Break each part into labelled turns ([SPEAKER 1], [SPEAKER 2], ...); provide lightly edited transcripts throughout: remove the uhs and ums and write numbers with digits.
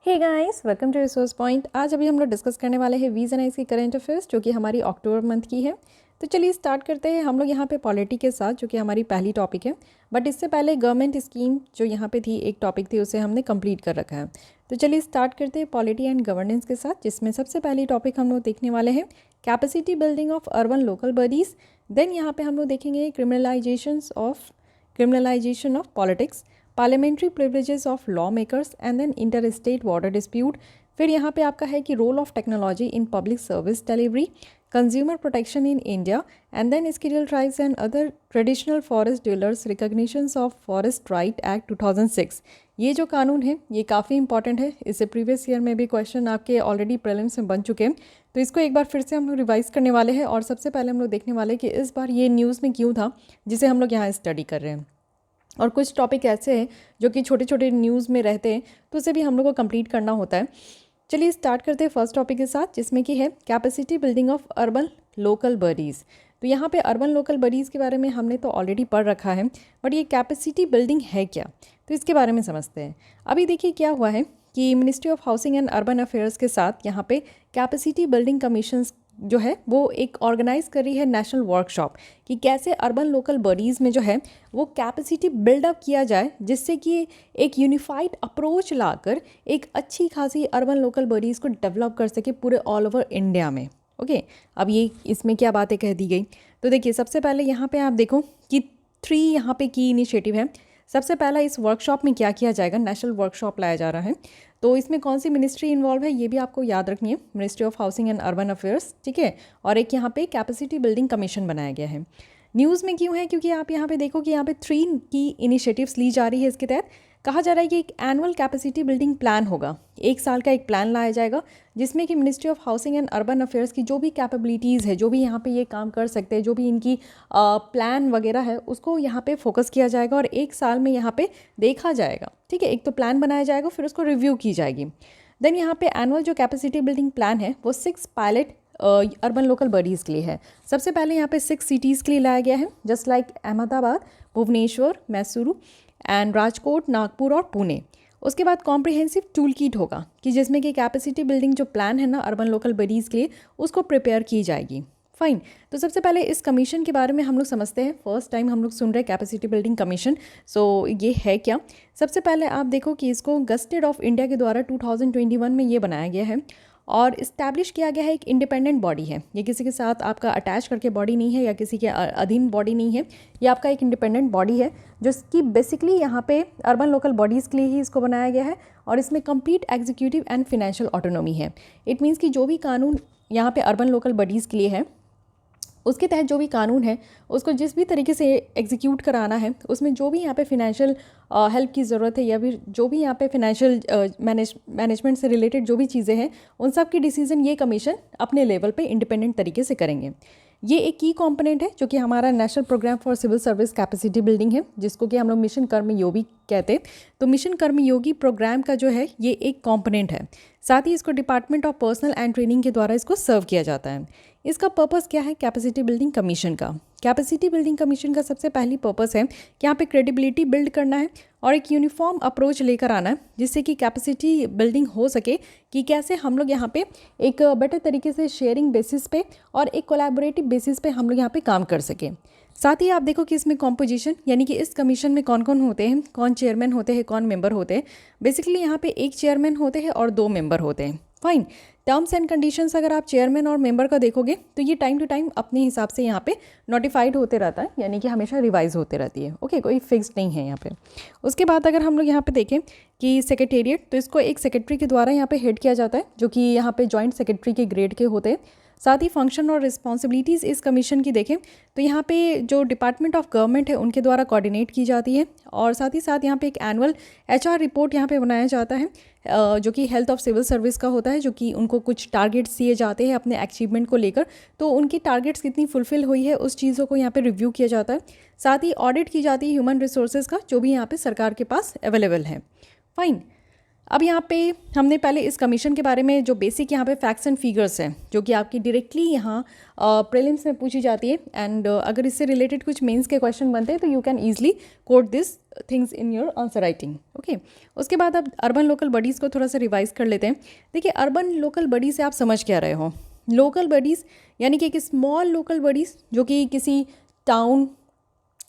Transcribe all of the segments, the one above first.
[SPEAKER 1] Hey guys, welcome to resource point. आज अभी हम लोग डिस्कस करने वाले हैं वीज़ एंड आई की करंट अफेयर्स, जो कि हमारी अक्टूबर मंथ की है। तो चलिए स्टार्ट करते हैं हम लोग यहाँ पे पॉलिटी के साथ, जो कि हमारी पहली टॉपिक है। बट इससे पहले गवर्नमेंट स्कीम जो यहाँ पे थी, एक टॉपिक थी, उसे हमने कंप्लीट कर रखा है। तो चलिए स्टार्ट करते हैं पॉलिटी एंड गवर्नेंस के साथ, जिसमें सबसे पहली टॉपिक हम लोग देखने वाले हैं capacity building of urban local bodies. Then यहाँ पे हम लोग देखेंगे criminalisation of politics, parliamentary privileges of law makers and then inter state water dispute. फिर यहाँ पे आपका है कि role of technology in public service delivery, consumer protection in India and then skilled tribes and other traditional forest dealers recognitions of forest right act 2006। ये जो कानून है ये काफ़ी इंपॉर्टेंट है। इससे प्रीवियस ईयर में भी क्वेश्चन आपके ऑलरेडी प्रीलिम्स में बन चुके हैं, तो इसको एक बार फिर से हम लोग रिवाइज करने वाले हैं। और सबसे पहले हम लोग देखने वाले हैं कि इस बार ये न्यूज़ में क्यों था, जिसे हम लोग यहाँ स्टडी कर रहे हैं। और कुछ टॉपिक ऐसे हैं जो कि छोटे छोटे न्यूज़ में रहते हैं, तो उसे भी हम लोग को कंप्लीट करना होता है। चलिए स्टार्ट करते हैं फर्स्ट टॉपिक के साथ, जिसमें कि है capacity building of urban local bodies. तो यहाँ पे अर्बन लोकल बॉडीज़ के बारे में हमने तो ऑलरेडी पढ़ रखा है, बट ये कैपेसिटी बिल्डिंग है क्या, तो इसके बारे में समझते हैं। अभी देखिए क्या हुआ है कि ministry of housing and urban affairs के साथ यहाँ पे कैपेसिटी बिल्डिंग कमीशंस जो है वो एक ऑर्गेनाइज कर रही है नेशनल वर्कशॉप, कि कैसे अर्बन लोकल बॉडीज़ में जो है वो कैपेसिटी बिल्डअप किया जाए, जिससे कि एक यूनिफाइड अप्रोच लाकर एक अच्छी खासी अर्बन लोकल बॉडीज़ को डेवलप कर सके पूरे ऑल ओवर इंडिया में। ओके, अब ये इसमें क्या बातें कह दी गई, तो देखिए सबसे पहले यहाँ पे आप देखो कि 3 यहाँ पे की इनिशिएटिव है। सबसे पहला, इस वर्कशॉप में क्या किया जाएगा, नेशनल वर्कशॉप लाया जा रहा है। तो इसमें कौन सी मिनिस्ट्री इन्वॉल्व है ये भी आपको याद रखनी है, ministry of housing and urban affairs, ठीक है। और एक यहाँ पे कैपेसिटी बिल्डिंग कमीशन बनाया गया है। न्यूज़ में क्यों है, क्योंकि आप यहाँ पे देखो कि यहाँ पे 3 की इनिशिएटिव्स ली जा रही है। इसके तहत कहा जा रहा है कि एक एनुअल कैपेसिटी बिल्डिंग प्लान होगा, 1 साल का एक प्लान लाया जाएगा, जिसमें कि ministry of housing and urban affairs की जो भी कैपेबिलिटीज़ है, जो भी यहाँ पे ये काम कर सकते हैं, जो भी इनकी प्लान वगैरह है, उसको यहाँ पे फोकस किया जाएगा और 1 साल में यहाँ पे देखा जाएगा। ठीक है, एक तो प्लान बनाया जाएगा, फिर उसको रिव्यू की जाएगी। देन यहाँ पे एनुअल जो कैपेसिटी बिल्डिंग प्लान है वो 6 पायलट अर्बन लोकल बॉडीज़ के लिए है। सबसे पहले यहाँ पे 6 सिटीज़ के लिए लाया गया है, just like Ahmedabad, Bhubaneswar, Mysuru and Rajkot, Nagpur और पुणे। उसके बाद कॉम्प्रिहेंसिव टूल किट होगा, कि जिसमें कि कैपेसिटी बिल्डिंग जो प्लान है ना अर्बन लोकल बॉडीज़ के लिए, उसको प्रिपेयर की जाएगी। फाइन, तो सबसे पहले इस कमीशन के बारे में हम लोग समझते हैं। फर्स्ट टाइम हम लोग सुन रहे हैं कैपेसिटी बिल्डिंग कमीशन। सो ये है क्या, सबसे पहले आप देखो कि इसको गस्टेड ऑफ इंडिया के द्वारा 2021 में ये बनाया गया है और इस्टेब्लिश किया गया है। एक इंडिपेंडेंट बॉडी है, ये किसी के साथ आपका अटैच करके बॉडी नहीं है या किसी के अधीन बॉडी नहीं है, ये आपका एक इंडिपेंडेंट बॉडी है, जो कि बेसिकली यहाँ पे अर्बन लोकल बॉडीज़ के लिए ही इसको बनाया गया है। और इसमें complete executive and financial autonomy है। इट मीन्स कि जो भी कानून यहाँ पे अर्बन लोकल बॉडीज़ के लिए है, उसके तहत जो भी कानून है उसको जिस भी तरीके से एग्जीक्यूट कराना है, उसमें जो भी यहाँ पे फिनेंशियल हेल्प की ज़रूरत है या फिर जो भी यहाँ पे फिनेंशियल मैनेजमेंट से रिलेटेड जो भी चीज़ें हैं, उन सब की डिसीजन ये कमीशन अपने लेवल पे इंडिपेंडेंट तरीके से करेंगे। ये एक की कंपोनेंट है जो कि हमारा national programme for civil service capacity building है, जिसको कि हम लोग मिशन कर्मयोगी कहते हैं। तो मिशन कर्मयोगी प्रोग्राम का जो है ये एक कंपोनेंट है। साथ ही इसको department of personal and training के द्वारा इसको सर्व किया जाता है। इसका पर्पस क्या है कैपेसिटी बिल्डिंग कमीशन का? कैपेसिटी बिल्डिंग कमीशन का सबसे पहली पर्पस है कि यहाँ पे क्रेडिबिलिटी बिल्ड करना है और एक यूनिफॉर्म अप्रोच लेकर आना है, जिससे कि कैपेसिटी बिल्डिंग हो सके, कि कैसे हम लोग यहाँ पे एक बेटर तरीके से शेयरिंग बेसिस पे और एक कोलैबोरेटिव बेसिस पे हम लोग यहाँ पे काम कर सकें। साथ ही आप देखो कि इसमें कॉम्पोजिशन, यानी कि इस कमीशन में कौन कौन होते हैं, कौन चेयरमैन होते हैं, कौन मेंबर होते हैं। बेसिकली यहाँ पे एक चेयरमैन होते हैं और 2 मेंबर होते हैं। फाइन, टर्म्स एंड कंडीशंस अगर आप चेयरमैन और मेंबर का देखोगे तो ये टाइम टू टाइम अपने हिसाब से यहाँ पे नोटिफाइड होते रहता है, यानी कि हमेशा रिवाइज होते रहती है। ओके, कोई फिक्स्ड नहीं है यहाँ पे। उसके बाद अगर हम लोग यहाँ पे देखें कि सेक्रेटेरिएट, तो इसको एक सेक्रेटरी के द्वारा यहाँ पे हेड किया जाता है, जो कि यहाँ पे जॉइंट सेक्रेटरी के ग्रेड के होते हैं। साथ ही फंक्शन और रिस्पॉन्सिबिलिटीज़ इस कमीशन की देखें तो यहाँ पे जो डिपार्टमेंट ऑफ गवर्नमेंट है उनके द्वारा कोऑर्डिनेट की जाती है। और साथ ही साथ यहाँ पे एक एनुअल HR रिपोर्ट यहाँ पे बनाया जाता है, जो कि हेल्थ ऑफ सिविल सर्विस का होता है, जो कि उनको कुछ टारगेट्स दिए जाते हैं अपने अचीवमेंट को लेकर, तो उनकी टारगेट्स कितनी फुलफिल हुई है उस चीज़ों को यहाँ पे रिव्यू किया जाता है। साथ ही ऑडिट की जाती है ह्यूमन रिसोर्सेज का, जो भी यहाँ पे सरकार के पास अवेलेबल है। फाइन, अब यहाँ पे हमने पहले इस कमीशन के बारे में जो बेसिक यहाँ पे फैक्ट्स एंड फिगर्स हैं जो कि आपकी डायरेक्टली यहाँ प्रीलिम्स में पूछी जाती है, एंड अगर इससे रिलेटेड कुछ मेंस के क्वेश्चन बनते हैं तो you can easily quote this things in your answer writing. Okay, उसके बाद अब अर्बन लोकल बडीज़ को थोड़ा सा रिवाइज कर लेते हैं। देखिए, अर्बन लोकल बडी से आप समझ क्या रहे हो? लोकल बडीज़ यानी कि एक स्मॉल लोकल बडीज़ जो कि किसी टाउन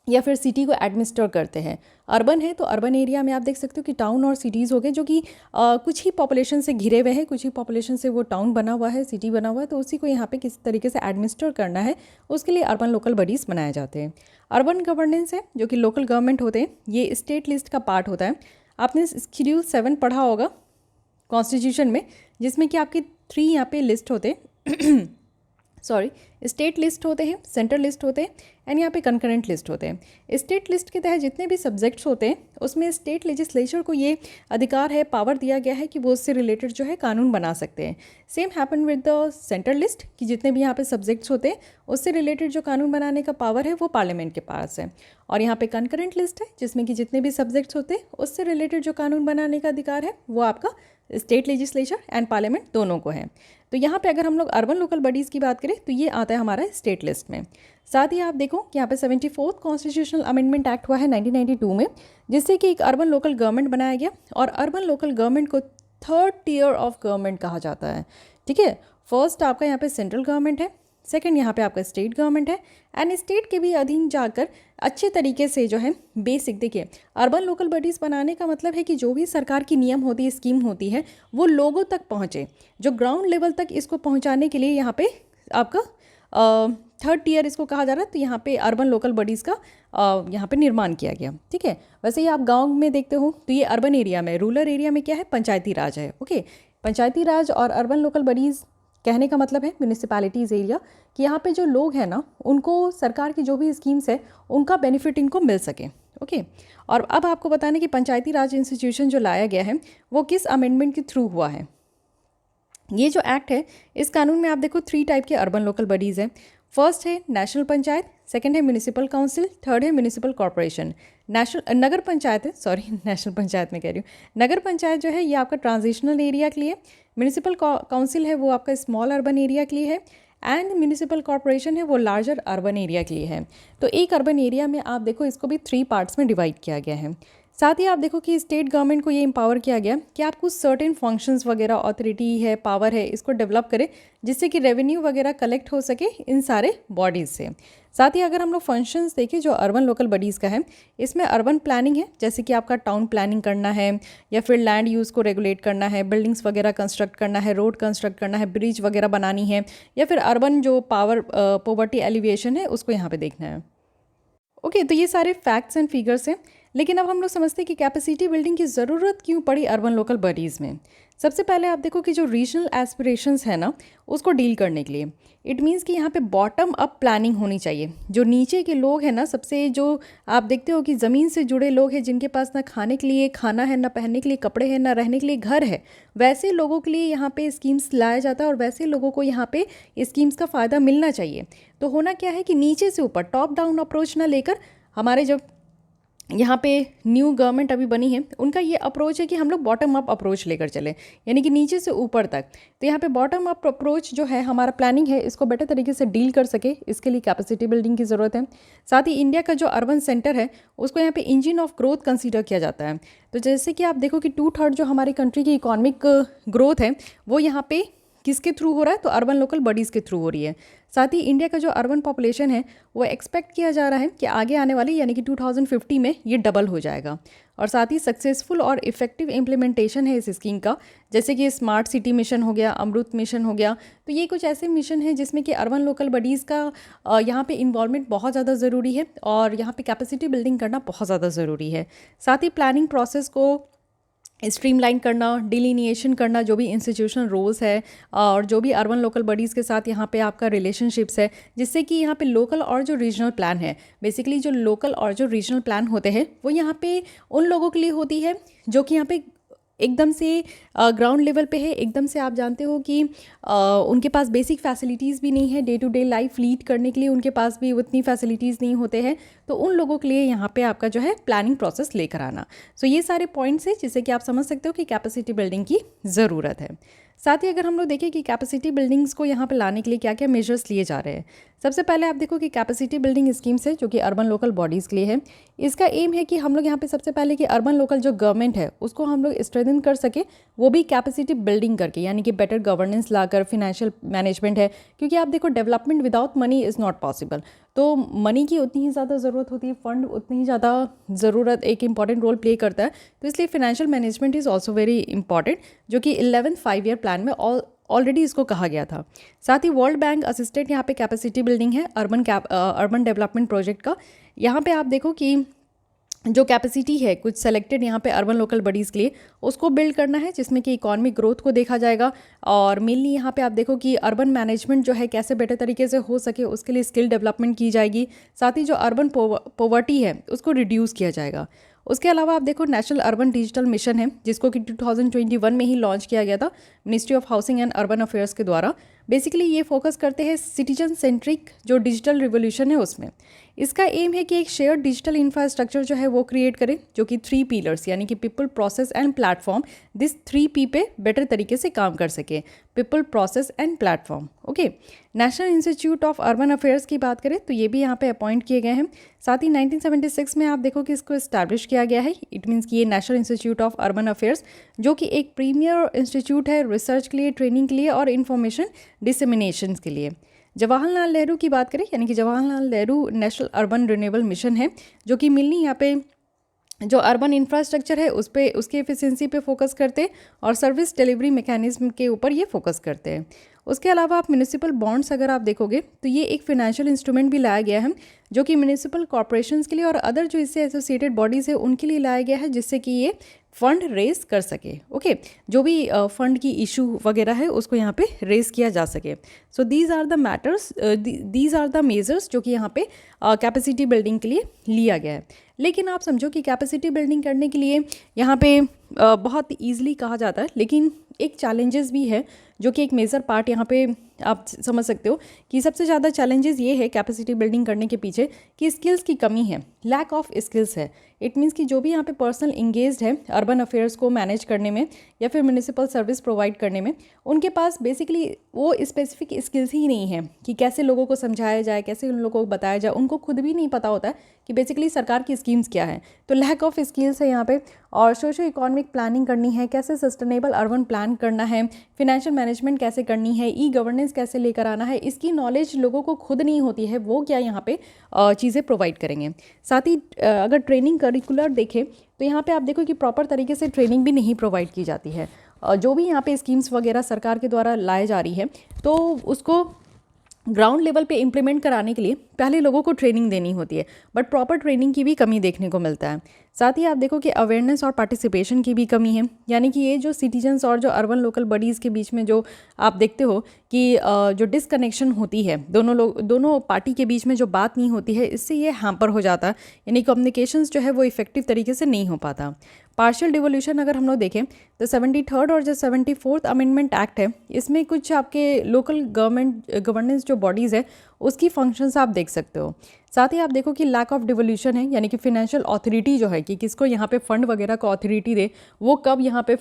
[SPEAKER 1] या फिर सिटी को एडमिनिस्टर करते हैं। अर्बन है तो अर्बन एरिया में आप देख सकते हो कि टाउन और सिटीज़ हो गए जो कि कुछ ही पॉपुलेशन से घिरे हुए हैं, कुछ ही पॉपुलेशन से वो टाउन बना हुआ है, सिटी बना हुआ है, तो उसी को यहाँ पे किस तरीके से एडमिनिस्टर करना है उसके लिए अर्बन लोकल बडीज़ बनाए जाते हैं। अर्बन गवर्नेंस है जो कि लोकल गवर्नमेंट होते हैं, ये स्टेट लिस्ट का पार्ट होता है। आपने शेड्यूल 7 पढ़ा होगा कॉन्स्टिट्यूशन में, जिसमें कि आपके 3 यहाँ पे लिस्ट होते हैं सॉरी, स्टेट लिस्ट होते हैं, सेंट्रल लिस्ट होते हैं, एंड यहाँ पे कंकरेंट लिस्ट होते हैं। स्टेट लिस्ट के तहत जितने भी सब्जेक्ट्स होते हैं उसमें स्टेट लेजिस्लेचर को ये अधिकार है, पावर दिया गया है कि वो उससे रिलेटेड जो है कानून बना सकते हैं। Same happen with the central list कि जितने भी यहाँ पे सब्जेक्ट्स होते हैं उससे रिलेटेड जो कानून बनाने का पावर है वो पार्लियामेंट के पास है। और यहाँ पे कंकरेंट लिस्ट है जिसमें कि जितने भी सब्जेक्ट्स होते हैं उससे रिलेटेड जो कानून बनाने का अधिकार है वो आपका स्टेट लेजिस्लेचर एंड पार्लियामेंट दोनों को है। तो यहाँ पे अगर हम लोग अर्बन लोकल बडीज़ की बात करें तो ये आता है हमारा स्टेट लिस्ट में। साथ ही आप देखो कि यहाँ पे 74th कॉन्स्टिट्यूशनल अमेंडमेंट एक्ट हुआ है 1992 में, जिससे कि एक अर्बन लोकल गवर्नमेंट बनाया गया, और अर्बन लोकल गवर्नमेंट को 3rd टियर ऑफ गवर्नमेंट कहा जाता है। ठीक है, फर्स्ट आपका यहाँ पे सेंट्रल गवर्नमेंट है, सेकंड यहाँ पे आपका स्टेट गवर्नमेंट है, एंड स्टेट के भी अधीन जाकर अच्छे तरीके से जो है बेसिक, देखिए अर्बन लोकल बडीज़ बनाने का मतलब है कि जो भी सरकार की नियम होती है, स्कीम होती है, वो लोगों तक पहुँचे, जो ग्राउंड लेवल तक इसको पहुँचाने के लिए यहाँ पे आपका 3rd टियर इसको कहा जा रहा है। तो यहाँ पे अर्बन लोकल बडीज़ का यहाँ पे निर्माण किया गया। ठीक है, वैसे ही आप गाँव में देखते हो तो ये अर्बन एरिया में, रूरल एरिया में क्या है, पंचायती राज है। ओके, पंचायती राज और अर्बन लोकल बडीज़ कहने का मतलब है म्यूनिसिपैलिटीज़ एरिया, कि यहाँ पे जो लोग हैं ना उनको सरकार की जो भी स्कीम्स है उनका बेनिफिट इनको मिल सके। ओके, और अब आपको बताने कि पंचायती राज इंस्टीट्यूशन जो लाया गया है वो किस अमेंडमेंट के थ्रू हुआ है। ये जो एक्ट है, इस कानून में आप देखो 3 टाइप के अर्बन लोकल बडीज़ हैं। फर्स्ट है नेशनल पंचायत, सेकंड है म्यूनिसिपल काउंसिल, थर्ड है म्यूनिसिपल कॉर्पोरेशन। नगर पंचायत है, सॉरी नेशनल पंचायत में कह रही हूँ, नगर पंचायत जो है ये आपका ट्रांजिशनल एरिया के लिए, म्यूनिसिपल काउंसिल है वो आपका स्मॉल अर्बन एरिया के लिए है, एंड म्यूनिसिपल कॉर्पोरेशन है वो लार्जर अर्बन एरिया के लिए है। तो एक अर्बन एरिया में आप देखो इसको भी 3 पार्ट्स में डिवाइड किया गया है। साथ ही आप देखो कि स्टेट गवर्नमेंट को ये एम्पावर किया गया कि आप कुछ सर्टेन फंक्शंस वगैरह, अथॉरिटी है, पावर है, इसको डेवलप करें जिससे कि रेवेन्यू वगैरह कलेक्ट हो सके इन सारे बॉडीज़ से। साथ ही अगर हम लोग फंक्शंस देखें जो अर्बन लोकल बडीज़ का है, इसमें अर्बन प्लानिंग है, जैसे कि आपका टाउन प्लानिंग करना है, या फिर लैंड यूज़ को रेगुलेट करना है, बिल्डिंग्स वगैरह कंस्ट्रक्ट करना है, रोड कंस्ट्रक्ट करना है, ब्रिज वगैरह बनानी है, या फिर अर्बन जो पॉवर्टी एलिविएशन है उसको यहाँ पर देखना है। ओके, तो ये सारे फैक्ट्स एंड फिगर्स हैं। लेकिन अब हम लोग समझते हैं कि कैपेसिटी बिल्डिंग की ज़रूरत क्यों पड़ी अर्बन लोकल बडीज़ में। सबसे पहले आप देखो कि जो रीजनल एस्पिरेशंस है ना उसको डील करने के लिए इट मीन्स कि यहाँ पे बॉटम अप प्लानिंग होनी चाहिए। जो नीचे के लोग हैं ना, सबसे जो आप देखते हो कि ज़मीन से जुड़े लोग हैं, जिनके पास ना खाने के लिए खाना है, ना पहनने के लिए कपड़े हैं, ना रहने के लिए घर है, वैसे लोगों के लिए यहाँ पे स्कीम्स लाया जाता है और वैसे लोगों को यहाँ पे स्कीम्स का फ़ायदा मिलना चाहिए। तो होना क्या है कि नीचे से ऊपर, टॉप डाउन अप्रोच ना लेकर, हमारे जब यहाँ पे न्यू गवर्नमेंट अभी बनी है उनका ये अप्रोच है कि हम लोग बॉटम अप अप्रोच लेकर चले, यानी कि नीचे से ऊपर तक। तो यहाँ पे बॉटम अप अप्रोच जो है हमारा प्लानिंग है, इसको बेटर तरीके से डील कर सके, इसके लिए कैपेसिटी बिल्डिंग की ज़रूरत है। साथ ही इंडिया का जो अर्बन सेंटर है उसको यहाँ पे इंजन ऑफ ग्रोथ कंसीडर किया जाता है। तो जैसे कि आप देखो कि 2/3 जो हमारी कंट्री की इकोनॉमिक ग्रोथ है वो यहाँ पे किसके थ्रू हो रहा है, तो अर्बन लोकल बडीज़ के थ्रू हो रही है। साथ ही इंडिया का जो अर्बन पॉपुलेशन है वो एक्सपेक्ट किया जा रहा है कि आगे आने वाली यानी कि 2050 में ये डबल हो जाएगा। और साथ ही सक्सेसफुल और इफेक्टिव इम्प्लीमेंटेशन है इस स्कीम का, जैसे कि स्मार्ट सिटी मिशन हो गया, अमृत मिशन हो गया। तो ये कुछ ऐसे मिशन हैं जिसमें कि अर्बन लोकल बडीज़ का यहाँ पे इन्वॉल्वमेंट बहुत ज़्यादा ज़रूरी है और यहाँ पे कैपेसिटी बिल्डिंग करना बहुत ज़्यादा ज़रूरी है। साथ ही प्लानिंग प्रोसेस को स्ट्रीमलाइन करना, डिलीनिएशन करना, जो भी इंस्टीट्यूशनल रोल्स है और जो भी अर्बन लोकल बडीज़ के साथ यहाँ पे आपका रिलेशनशिप्स है, जिससे कि यहाँ पे लोकल और जो रीजनल प्लान है, बेसिकली जो लोकल और जो रीजनल प्लान होते हैं वो यहाँ पे उन लोगों के लिए होती है जो कि यहाँ पे एकदम से ग्राउंड लेवल पे है, एकदम से आप जानते हो कि उनके पास बेसिक फैसिलिटीज़ भी नहीं है, day to day life lead करने के लिए उनके पास भी उतनी फैसिलिटीज़ नहीं होते हैं, तो उन लोगों के लिए यहाँ पे आपका जो है प्लानिंग प्रोसेस लेकर आना। सो ये सारे पॉइंट्स हैं जिससे कि आप समझ सकते हो कि कैपेसिटी बिल्डिंग की ज़रूरत है। साथ ही अगर हम लोग देखें कि कैपेसिटी बिल्डिंग्स को यहाँ पे लाने के लिए क्या क्या मेजर्स लिए जा रहे हैं, सबसे पहले आप देखो कि कैपेसिटी बिल्डिंग स्कीम्स है जो कि अर्बन लोकल बॉडीज़ के लिए है। इसका एम है कि हम लोग यहाँ पे सबसे पहले कि अर्बन लोकल जो गवर्नमेंट है उसको हम लोग स्ट्रेंथन कर सके, वो भी कैपेसिटी बिल्डिंग करके, यानी कि बेटर गवर्नेंस लाकर, फिनेंशियल मैनेजमेंट है, क्योंकि आप देखो development without money is not possible. तो मनी की उतनी ही ज़्यादा ज़रूरत होती है, फंड उतनी ही ज़्यादा ज़रूरत एक इंपॉर्टेंट रोल प्ले करता है, तो इसलिए financial management is also very important, जो कि 11th 5 ईयर प्लान में ऑलरेडी इसको कहा गया था। साथ ही वर्ल्ड बैंक असिस्टेंट यहाँ पे कैपेसिटी बिल्डिंग है अर्बन डेवलपमेंट प्रोजेक्ट का। यहाँ पे आप देखो कि जो कैपेसिटी है कुछ सेलेक्टेड यहाँ पे अर्बन लोकल बॉडीज़ के लिए उसको बिल्ड करना है, जिसमें कि इकॉनमिक ग्रोथ को देखा जाएगा, और मेनली यहाँ पे आप देखो कि अर्बन मैनेजमेंट जो है कैसे बेटर तरीके से हो सके उसके लिए स्किल डेवलपमेंट की जाएगी। साथ ही जो अर्बन पॉवर्टी है उसको रिड्यूस किया जाएगा। उसके अलावा आप देखो नेशनल अर्बन डिजिटल मिशन है, जिसको कि 2021 में ही लॉन्च किया गया था ministry of housing and urban affairs के द्वारा। बेसिकली ये फोकस करते हैं सिटीजन सेंट्रिक जो डिजिटल रिवोल्यूशन है उसमें। इसका एम है कि एक शेयर्ड डिजिटल इंफ्रास्ट्रक्चर जो है वो क्रिएट करें, जो कि 3 पिलर्स यानी कि people, process and platform, this 3P पे बेटर तरीके से काम कर सके, people, process and platform. Okay, national institute of urban affairs की बात करें तो ये भी यहाँ पे अपॉइंट किए गए हैं। साथ ही 1976 में आप देखो कि इसको इस्टेब्लिश किया गया है। इट मीन्स कि ये national institute of urban affairs जो कि एक प्रीमियर इंस्टीट्यूट है रिसर्च के लिए, ट्रेनिंग के लिए और इन्फॉर्मेशन डिसेमिनेशन के लिए। जवाहरलाल नेहरू की बात करें, यानी कि Jawaharlal Nehru national urban renewable mission है, जो कि मेनली यहाँ पे जो अर्बन इंफ्रास्ट्रक्चर है उस पे, उसकी एफिशिएंसी पे फोकस करते हैं और सर्विस डिलीवरी मैकेनिज्म के ऊपर ये फोकस करते हैं। उसके अलावा आप म्यूनिसिपल बॉन्ड्स अगर आप देखोगे तो ये एक फिनेंशियल इंस्ट्रूमेंट भी लाया गया है, जो कि म्यूनिसिपल कॉर्पोरेशंस के लिए और अदर जो इससे एसोसिएटेड बॉडीज़ है उनके लिए लाया गया है, जिससे कि ये फंड रेज कर सके। ओके, जो भी फंड की इशू वगैरह है उसको यहाँ पे रेज किया जा सके। So these are the matters, these are the measures जो कि यहाँ पे कैपेसिटी बिल्डिंग के लिए लिया गया है। लेकिन आप समझो कि कैपेसिटी बिल्डिंग करने के लिए यहाँ पे बहुत ईजिली कहा जाता है, लेकिन एक चैलेंजेस भी है, जो कि एक मेजर पार्ट यहाँ पे आप समझ सकते हो कि सबसे ज़्यादा चैलेंजेस ये है कैपेसिटी बिल्डिंग करने के पीछे कि स्किल्स की कमी है, लैक ऑफ स्किल्स है। इट मीन्स कि जो भी यहाँ पे पर्सनल इंगेज्ड है अर्बन अफेयर्स को मैनेज करने में या फिर म्यूनिसिपल सर्विस प्रोवाइड करने में, उनके पास बेसिकली वो स्पेसिफिक स्किल्स ही नहीं है कि कैसे लोगों को समझाया जाए, कैसे उन लोगों को बताया जाए। उनको खुद भी नहीं पता होता है कि बेसिकली सरकार की स्कीम्स क्या है, तो लैक ऑफ स्किल्स है यहाँ पे। और सोशो इकोनॉमिक प्लानिंग करनी है, कैसे सस्टेनेबल अर्बन प्लान करना है, फिनेंशियल मैनेजमेंट कैसे करनी है, ई गवर्नेंस कैसे लेकर आना है, इसकी नॉलेज लोगों को खुद नहीं होती है, वो क्या यहाँ पे चीज़ें प्रोवाइड करेंगे। साथ ही अगर ट्रेनिंग करिकुलर देखें तो यहाँ पे आप देखो कि प्रॉपर तरीके से ट्रेनिंग भी नहीं प्रोवाइड की जाती है। जो भी यहाँ पे स्कीम्स वगैरह सरकार के द्वारा लाई जा रही है तो उसको ग्राउंड लेवल पे इम्प्लीमेंट कराने के लिए पहले लोगों को ट्रेनिंग देनी होती है, बट प्रॉपर ट्रेनिंग की भी कमी देखने को मिलता है। साथ ही आप देखो कि अवेयरनेस और पार्टिसिपेशन की भी कमी है, यानी कि ये जो सिटीजन्स और जो अर्बन लोकल बॉडीज़ के बीच में जो आप देखते हो कि जो डिसकनेक्शन होती है, दोनों पार्टी के बीच में जो बात नहीं होती है, इससे ये हैम्पर हो जाता है, यानी कम्युनिकेशंस जो है वो इफेक्टिव तरीके से नहीं हो पाता। पार्शियल डिवोल्यूशन अगर हम लोग देखें तो 73rd और जो 74th अमेंडमेंट एक्ट है, इसमें कुछ आपके लोकल गवर्नेंस जो बॉडीज़ है उसकी फंक्शंस आप देख सकते हो। साथ ही आप देखो कि लैक ऑफ डिवोल्यूशन है, यानी कि फिनेंशियल अथॉरिटी जो है कि किसको यहाँ पे फंड वगैरह को अथॉरिटी दे, वो कब यहाँ पे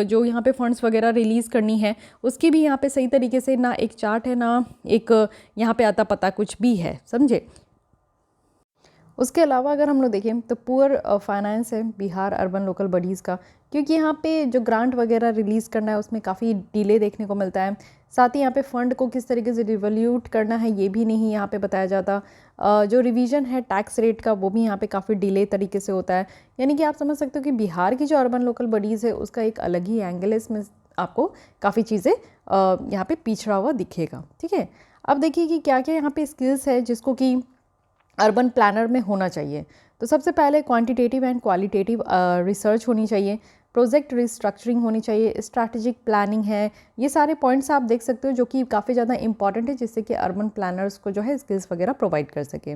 [SPEAKER 1] जो यहाँ पे फंड्स वगैरह रिलीज़ करनी है उसकी भी यहाँ पे सही तरीके से ना एक चार्ट है, ना एक यहाँ पे आता पता कुछ भी है, समझे। उसके अलावा अगर हम लोग देखें तो पुअर फाइनेंस है बिहार अर्बन लोकल बॉडीज़ का, क्योंकि यहाँ पे जो ग्रांट वगैरह रिलीज़ करना है उसमें काफ़ी डिले देखने को मिलता है। साथ ही यहाँ पे फ़ंड को किस तरीके से रिवॉल्यूट करना है ये भी नहीं यहाँ पे बताया जाता। जो रिवीजन है टैक्स रेट का वो भी यहाँ पे काफ़ी डिले तरीके से होता है, यानी कि आप समझ सकते हो कि बिहार की जो अर्बन लोकल बॉडीज़ है उसका एक अलग ही एंगल है, इसमें आपको काफ़ी चीज़ें यहाँ पे पिछड़ा हुआ दिखेगा। ठीक है, अब देखिए कि क्या क्या यहाँ पे स्किल्स है जिसको कि अर्बन प्लानर में होना चाहिए। तो सबसे पहले क्वांटिटेटिव एंड क्वालिटेटिव रिसर्च होनी चाहिए, प्रोजेक्ट रिस्ट्रक्चरिंग होनी चाहिए, स्ट्रैटेजिक प्लानिंग है, ये सारे पॉइंट्स आप देख सकते हो जो कि काफ़ी ज़्यादा इंपॉर्टेंट है, जिससे कि अर्बन प्लानर्स को जो है स्किल्स वगैरह प्रोवाइड कर सके।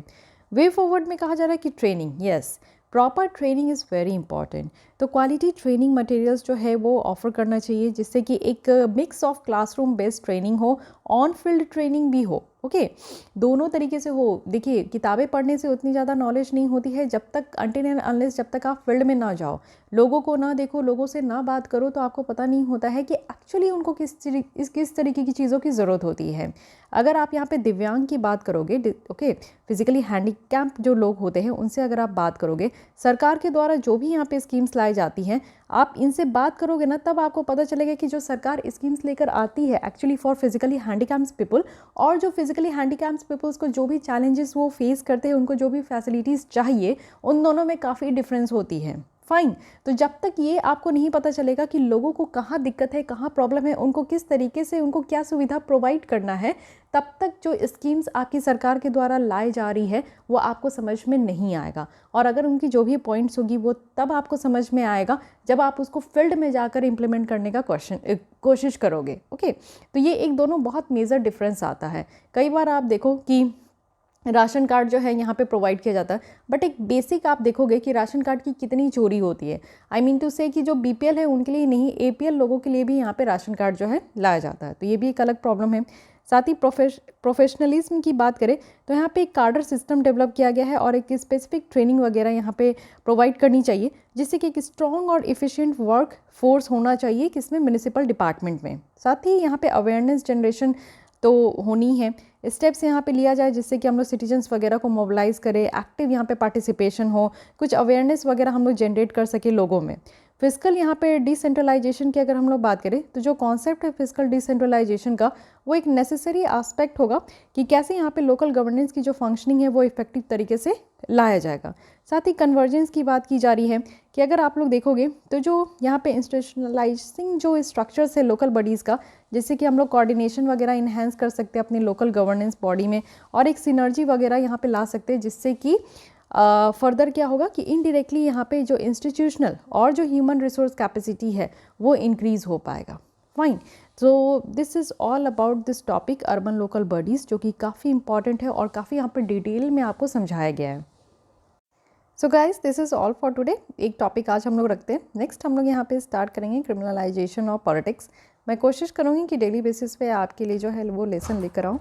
[SPEAKER 1] वे फॉरवर्ड में कहा जा रहा है कि training, yes, proper training is very important. तो क्वालिटी ट्रेनिंग मटेरियल्स जो है वो ऑफ़र करना चाहिए, जिससे कि एक mix of classroom based training हो, ऑन फील्ड ट्रेनिंग भी हो। ओके, दोनों तरीके से हो। देखिए, किताबें पढ़ने से उतनी ज़्यादा नॉलेज नहीं होती है जब तक अनटिल एंड अनलेस जब तक आप फील्ड में ना जाओ, लोगों को ना देखो, लोगों से ना बात करो, तो आपको पता नहीं होता है कि एक्चुअली उनको किस तरीके की चीज़ों की ज़रूरत होती है। अगर आप यहाँ पे दिव्यांग की बात करोगे, ओके, फिजिकली हैंडीकैप जो लोग होते हैं उनसे अगर आप बात करोगे, सरकार के द्वारा जो भी यहाँ पे स्कीम्स लाई जाती हैं, आप इनसे बात करोगे ना, तब आपको पता चलेगा कि जो सरकार स्कीम्स लेकर आती है actually for physically handicapped people, और जो फिजिकली हैंडीकैप्ड पीपल्स को जो भी चैलेंजेस वो फेस करते हैं, उनको जो भी फैसिलिटीज़ चाहिए, उन दोनों में काफ़ी डिफरेंस होती है। फाइन। तो जब तक ये आपको नहीं पता चलेगा कि लोगों को कहाँ दिक्कत है, कहाँ प्रॉब्लम है, उनको किस तरीके से, उनको क्या सुविधा प्रोवाइड करना है, तब तक जो स्कीम्स आपकी सरकार के द्वारा लाई जा रही है वो आपको समझ में नहीं आएगा। और अगर उनकी जो भी पॉइंट्स होगी वो तब आपको समझ में आएगा जब आप उसको फील्ड में जाकर इम्प्लीमेंट करने का कोशिश करोगे। ओके, तो ये एक दोनों बहुत मेजर डिफरेंस आता है। कई बार आप देखो कि राशन कार्ड जो है यहाँ पे प्रोवाइड किया जाता है, बट एक बेसिक आप देखोगे कि राशन कार्ड की कितनी चोरी होती है। आई मीन टू से कि जो बीपीएल है उनके लिए नहीं, एपीएल लोगों के लिए भी यहाँ पे राशन कार्ड जो है लाया जाता है, तो ये भी एक अलग प्रॉब्लम है। साथ ही प्रोफेशनलिज्म की बात करें तो यहाँ पे एक कार्डर सिस्टम डेवलप किया गया है और एक स्पेसिफिक ट्रेनिंग वगैरह यहाँ पे प्रोवाइड करनी चाहिए, जिससे कि एक स्ट्रॉन्ग और इफ़िशिएंट वर्क फोर्स होना चाहिए किसमें, म्यूनिसिपल डिपार्टमेंट में। साथ ही यहाँ पे अवेयरनेस जनरेशन तो होनी है, स्टेप्स यहाँ पे लिया जाए जिससे कि हम लोग सिटीजन्स वगैरह को मोबिलाइज करें, एक्टिव यहाँ पे पार्टिसिपेशन हो, कुछ अवेयरनेस वगैरह हम लोग जनरेट कर सके लोगों में। फिजिकल यहाँ पे डिसेंट्रलाइजेशन की अगर हम लोग बात करें तो जो कॉन्सेप्ट है फिजिकल डिसेंट्रलाइजेशन का, वो एक नेसेसरी एस्पेक्ट होगा कि कैसे यहाँ पे लोकल गवर्नेंस की जो फंक्शनिंग है वो इफेक्टिव तरीके से लाया जाएगा। साथ ही कन्वर्जेंस की बात की जा रही है कि अगर आप लोग देखोगे तो जो यहाँ पे इंस्टीट्यूशनलाइजिंग जो स्ट्रक्चर्स है लोकल बॉडीज़ का, जिससे कि हम लोग कोऑर्डिनेशन वगैरह इन्हेंस कर सकते हैं अपनी लोकल गवर्नेंस बॉडी में, और एक सिनर्जी वगैरह यहाँ पे ला सकते हैं, जिससे कि फर्दर क्या होगा कि इनडायरेक्टली यहाँ पे जो इंस्टीट्यूशनल और जो ह्यूमन रिसोर्स कैपेसिटी है वो इंक्रीज़ हो पाएगा। Fine. So this is all about this topic urban local bodies, जो कि काफ़ी इंपॉर्टेंट है और काफ़ी यहाँ पे डिटेल में आपको समझाया गया है। So guys, this is all for today. एक टॉपिक आज हम लोग रखते हैं, नेक्स्ट हम लोग यहाँ पे स्टार्ट करेंगे क्रिमिनलाइजेशन ऑफ पॉलिटिक्स। मैं कोशिश करूँगी कि डेली बेसिस पे आपके लिए जो है वो लेसन लेकर आऊँ।